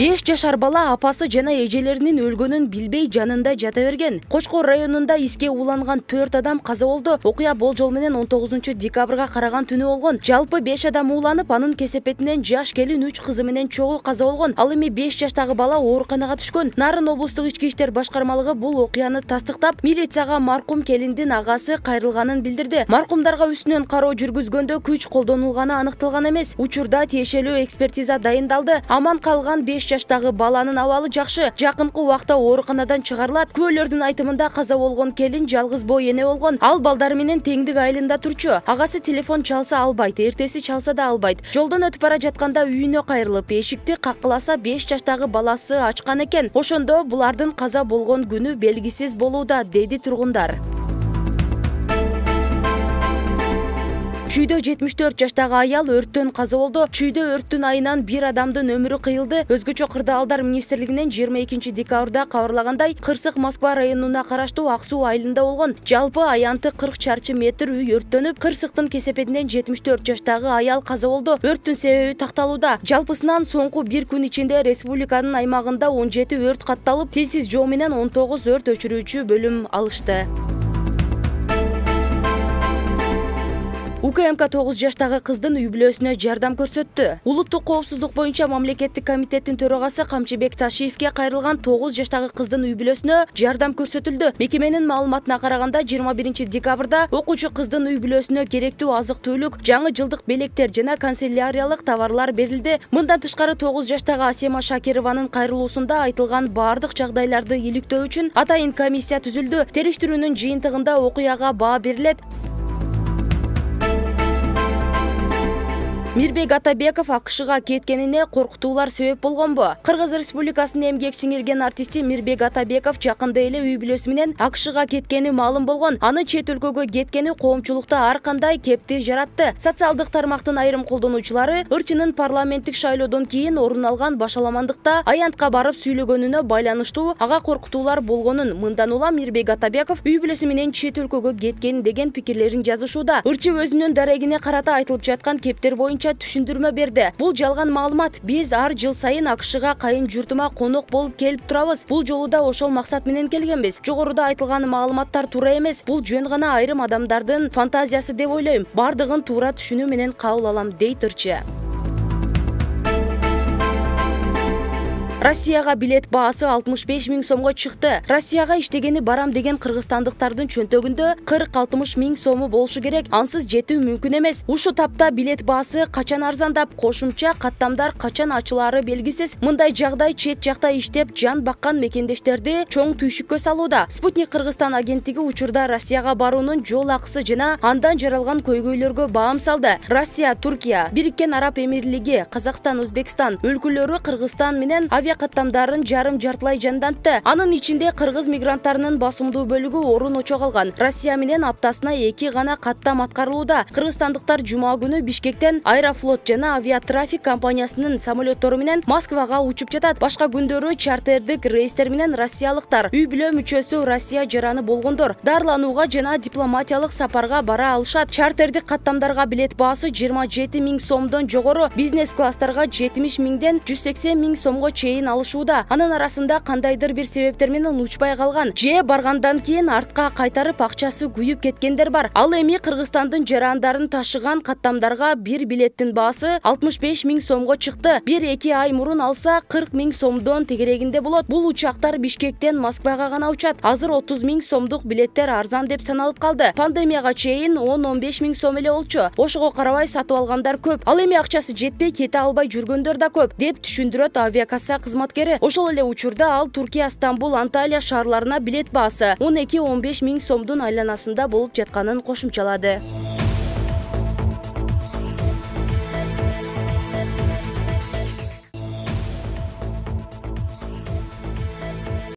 5 жашар бала апасы жана эжелеринин өлгөнүн билбей жанында жата берген. Кочкор районунда иске уланган 4 адам каза болду. Окуя болжол менен 19-декабрга караган түнү болгон. Жалпы 5 адам ууланып, анын кесепетинен жаш келин 3 кызы менен чогуу каза болгон. Ал эми 5 жаштагы бала ооруканага түшкөн. Нарын облустук ички иштер башкармалыгы бул окуяны тастыктап, милицияга маркум келиндин агасы кайрылганын билдирди. Маркумдарга үстүнөн кароо жүргүзгөндө күч колдонулганы аныкталган эмес. Учурда тиешелүү экспертиза дайындалды. Аман калган 5 жаштагы баланын абалы жакшы. Жакынкы убакта ооруканадан чыгарылат. Күбөлөрдүн айтымында каза болгон келин жалгыз бой эне болгон. Ал балдары менен теңдик айылында турчу. Агасы телефон чалса албайт, эртеси чалса да албайт. Жолдон өтүп бара жатканда үйүнө кайрылып, эшикти каккыласа 5 жаштагы баласы ачкан экен. Ошондо булардын каза болгон күнү белгисиз болууда, деди тургундар. Чүйдө 74 жаштагы аял өрттөн каза болду. Чүйдө өрттүн айынан 1 адамдын өмүрү кыйылды. Өзгөчө кырдаалдар министрлигинен 22-декабрда кабарлагандай, Кырсык Москва районуна караштуу Ак суу айылында болгон. Жалпы аянты 40 чарчы метр үй өрттөнүп, Кырсыктын кесепетинен 74 жаштагы аял каза болду. Өрттүн себеби такталууда. Жалпысынан соңку 1 күн ичинде республиканын аймагында 17 өрт катталып, тилсиз жоо менен 19 өрт өчүрүүчү бөлүм алышты. УКМК 9 жаштагы кыздын үй бүлөсүнө жардам көрсөттү. Улуттук коопсуздук боюнча мамлекеттик комитеттин төрагасы Камчыбек Ташиевке кайрылган 9 жаштагы кыздын үй бүлөсүнө жардам көрсөтүлдү. Мекеменин маалыматына караганда 21-декабрда окуучу кыздын үй бүлөсүнө керектүү азык-түлүк, жаңы жылдык белектер жана канцеляриялык товарлар берилди. Мындан тышкары 9 жаштагы Асема Шакированын кайрылуусунда айтылган бардык жагдайларды иликтөө үчүн атайын комиссия түзүлдү. Териштирүүнүн жыйынтыгында окуяга баа берилет. Мирбек Атабеков АКШга кеткенине коркутуулар себеп болгонбу? Кыргыз Республикасынын эмгек сиңирген артисти Мирбек Атабеков жакында эле үй бүлөсү менен АКШга кеткени маалым болгон. Аны чет өлкөгө кеткени коомчулукта ар кандай кепти жаратты. Социалдык тармактын айрым колдонуучулары ырчынын парламенттик шайлоодон кийин орун алган башаламандыкта аянтка барып сүйлөгөнүнө байланыштуу ага коркутуулар болгонун, мындан улам Мирбек Атабеков үй бүлөсү менен чет өлкөгө кеткен деген пикирлерин жазышууда. Ырчы өзүнүн дарегине карата айтылып жаткан кептер боюнча түшүндүрмө берди. Бул жалган маалымат. Биз ар жыл сайын АКШга кайын журтума конок болуп келип турабыз. Бул жолу да ошол максат менен келгенбиз. Жогоруда айтылган маалыматтар туура эмес. Бул жөн гана айрым адамдардын фантазиясы деп ойлойм. Бардыгын туура түшүнүү менен кабыл алам, дейт ырчы. Россияга билет баасы 65 000 сомго чыкты. Россияга иштегени барам деген кыргызстандыктардын чөнтөгүндө 40-60 000 сому болушу керек. Ансыз жетүү мүмкүн эмес. Ушу тапта билет баасы качан арзандап, кошумча каттамдар качан ачылаары белгисиз. Мындай жагдай чет жакта иштеп жан баккан мекендештерди чоң түйшүккө салууда. Спутник Кыргызстан агенттиги учурда Россияга баруунун жол акысы жана андан жаралган көйгөйлөргө баам салды. Россия, Туркия, Бириккен Араб Эмирлиги, Казакстан, Өзбекстан өлкөлөрү Кыргызстан менен каттамдарын жарым-жартылай жандантты. Анын ичинде кыргыз мигранттарынын басымдуу бөлүгү орун очо калган. Россия менен аптасына 2 гана каттам аткарылууда. Кыргызстандыктар жума күнү Бишкектен Аэрофлот жана Авиатрафик компаниясынын самолеттору менен Москвага учуп жатат. Башка күндөрү чартердик рейстер менен россиялыктар, үй бүлө мүчөсү Россия жараны болгондор дарланууга жана дипломатиялык сапарга бара алышат. Чартердик каттамдарга билет баасы 27 000 сомдон жогору, бизнес класстарга 70 000ден 180 000 сомго чейин алышууда. Анын арасында кандайдыр бир себептер менен учпай калган, же баргандан кийин артка кайтарып акчасы күйүп кеткендер бар. Ал эми Кыргызстандын жарандарын ташыган каттамдарга бир билеттин баасы 65 000 сомго чыкты. 1-2 ай мурун алса 40 000 сомдон тегерегинде болот. Бул учактар Бишкектен Москвага гана учат. Азыр 30 000 сомдук билеттер арзан деп саналып калды. Пандемияга чейин 10-15 000 сом эле болчу. Ошого карабай сатып алгандар көп. Ал эми акчасы жетпей кете албай жүргөндөр да көп, деп түшүндүрөт авиакасса кызматкери. Ошол эле учурда ал Туркия, Стамбул, Анталия шаарларына билет баасы 12-15 000 сомдун айланасында болуп жатканын кошумчалады.